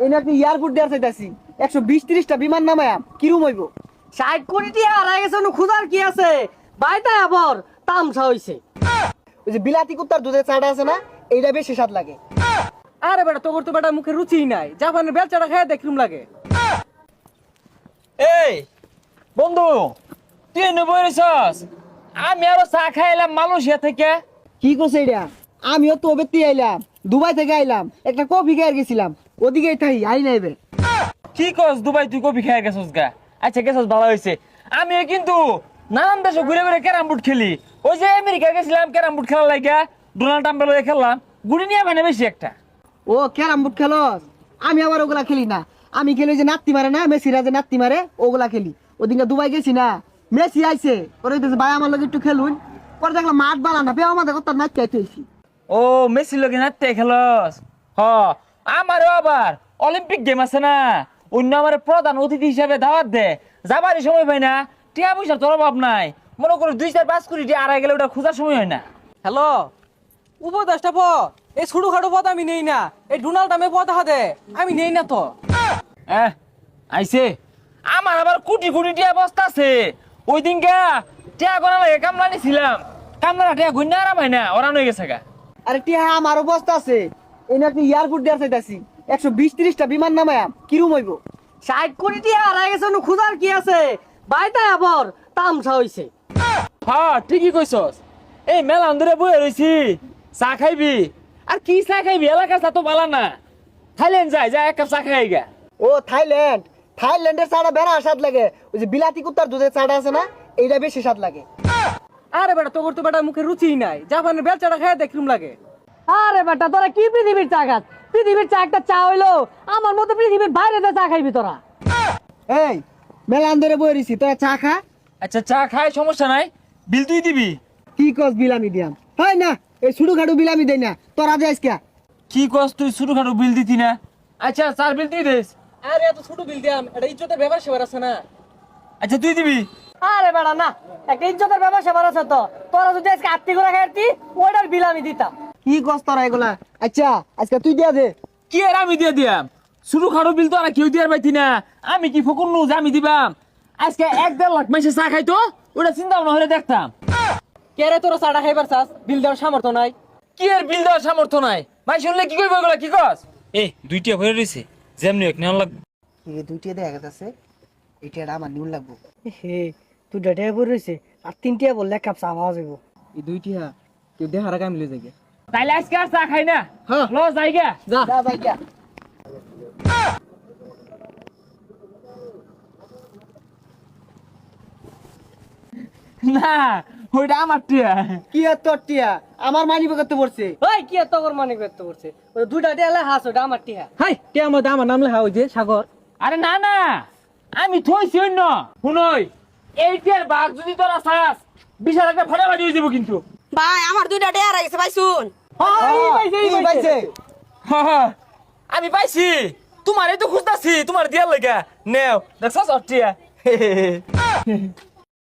এনে আপনি এয়ারপোর্ট দেওয়ার চাইতাছি 120-30টা বিমান নামায়া কিরম হইব? 60 কোটি টাকা হারাই গেছে, খুঁজার কি আছে? বাইটা আবার তামসা হইছে। ওই যে বিলাতি কুত্তার দুধের চাটা আছে না, এইটা বেশি স্বাদ লাগে। আরে বেটা তোর তো বেটা মুখে রুচি নাই, জাপানের বেলচাটা খায় দেখলুম লাগে। এই বন্ধু, তুই এনে বইরেছস? আমি আরো চা খাইলাম মালয়েশিয়া থেকে। কি করছে এটা? আমিও তো ওবেত্তি আইলাম, দুবাই থেকে আইলাম, একটা কফি খাইয়ে গেছিলাম, ওদিকেই থাই আই নাইবে। কি কস দুবাই তুই কফি খাই গেছস গা? আচ্ছা গেছস ভালো হয়েছে। আমিও কিন্তু নানান দেশে ঘুরে ঘুরে ক্যারাম বোর্ড খেলি। ওই যে আমেরিকা গেছিলাম ক্যারাম বোর্ড খেলার লাগা, ডোনাল্ড ট্রাম্পের লগে খেললাম, গুড়ি নিয়ে মানে বেশি একটা। ও ক্যারাম বোর্ড খেলস? আমি আবার ওগুলা খেলি না, আমি খেলি যে নাত্তি মারে না, মেসিরা যে নাত্তি মারে ওগুলা খেলি। ওদিনকে দুবাই গেছি না, মেসি আইছে, ওরে ভাই আমার লগে একটু খেলুন, পরে দেখলাম মাঠ বালা না, বেও আমাদের কথা নাচ চাইতে হয়েছি। ও মেসির লগে নাচতে খেলস? হ, আমারও আবার অলিম্পিক গেম আছে না, অন্য আমার প্রধান অতিথি হিসাবে দাওয়াত দে, যাবারই সময় পাই না, টিয়া পয়সার তোর অভাব নাই। মনে করো 2-4-5 কোটি টিয়া আড়াই গেলে ওটা খোঁজার সময় হয় না। হ্যালো, উপদেশটা পদ এই ছোট খাটো পদ আমি নেই না, এই ডোনাল্ড ট্রাম্পের পদ হাতে আমি নেই না তো। আইছে আমার আবার কোটি কোটি টিয়া বস্তা আছে। ওই দিনকে টিয়া গোনা লাগে কামলা নিছিলাম, কামলা টিয়া গুন্না আরাম হয় না, ওরান হয়ে গেছে গা। আরে টিয়া আমার অবস্থা আছে, এনে আপনি এয়ারপোর্ট দেওয়ার চাইতাছি 120-30টা বিমান নামায়া কিরম হইব? 60 কোটি টাকা হারাই গেছে, খুঁজার কি আছে? বাইটা আবার তামসা হইছে। হ্যাঁ ঠিকই কইছস। এই মেলা ধরে বয়ে রইছি, চা খাইবি? আর কি চা খাইবি, এলাকার চা তো বালা না। থাইল্যান্ড যাই এক কাপ চা খাই গা। ও থাইল্যান্ড, থাইল্যান্ডের চাটা বেড়া স্বাদ লাগে। ওই যে বিলাতি কুত্তার দুধের চাটা আছে না, এইটা বেশি স্বাদ লাগে। আরে বেটা তোর তো বেটা মুখে রুচি নাই, জাপানের বেলচাটা খায় দেখলুম লাগে। আরে বেটা তোরা কি পৃথিবীর চা খাস? পৃথিবীর চা একটা চা হইলো, আমার মতো পৃথিবীর বাইরে দিয়ে চা খাইবি তোরা? এই মেলা ধরে বই রইছি, তোরা চা খা। আচ্ছা চা খাই সমস্যা নাই, বিল তুই দিবি? কি কস বিলামি দিয়াম? হয় না, এই ছোট খাটো বিলামি দেই না, তোরা যাইস কে? কি কস তুই ছোটো খাটো বিল দিতি না? আচ্ছা চার বিল তুই দিস। আরে এত ছোট বিল দিয়াম, এটা ইজ্জতের ব্যাপার সেবার আছে না। আচ্ছা তুই দিবি? আরে বেটা না, একটা ইজ্জতের ব্যাপার সেবার আছে তো। তোরা যদি আজকে আত্মি করে খাইতি, ওইটার বিল আমি দিতাম। কি কস তোরা এগুলা? আচ্ছা আজকে তুই দিয়া দে। কি আর আমি দিয়ে দিয়াম? ছোটো খাটো বিল তো আর কেউ দিয়ার পাইতি না, আমি কি ফকুন নু যে আমি দিবাম? আজকে 1-1.5 লাখ মাসে চা খাইতো, ওটা চিন্তা ভাবনা হলে দেখতাম। কে রে তোরা চাটা খাইবার চাস, বিল দেওয়ার সামর্থ্য নাই? কি আর বিল দেওয়ার সামর্থ্য নাই? ভাই শুনলে কি কইব এগুলা? কি কস? এই দুইটা ভরে রইছে, যেমনি এক নেওয়া লাগবে। এই দুইটা দেখা গেছে, এটা আমার নিউন লাগবো। হে তুই ডেটে পড়ে রয়েছে, আর 3টা বললে এক কাপ চা পাওয়া যাবো। এই দুইটা কেউ দেখার আগে আমি লয়ে যাই। তাইলে আজকে আর চা খাই না, হ্যাঁ। ল যাই গা। যা যাই গিয়া। না ওইটা আমার টিয়া। কি আর তোর টিয়া আমার মানি করতে পড়ছে? ওই কি এত তোর মানে করতে করছে? ওই দুইটা টিয়া হাস, ওটা আমার টিয়া। হাই কে আমার নাম লেখা ওই যে সাগর। আরে না না, আমি থইছি অন্য। শুনই, এই টিয়ার বাঘ যদি তোরা চাস, বিশাল একটা ফাটাফাটি হয়ে যাবো কিন্তু। ভাই আমার দুইটা ডেয়ার আইছে ভাই শুন। এই পাইছে। হ্যাঁ, আমি পাইছি, তোমার এই তো খুঁজতাছি, তোমার দিয়ার লেগা নেও দেখছস টিয়া।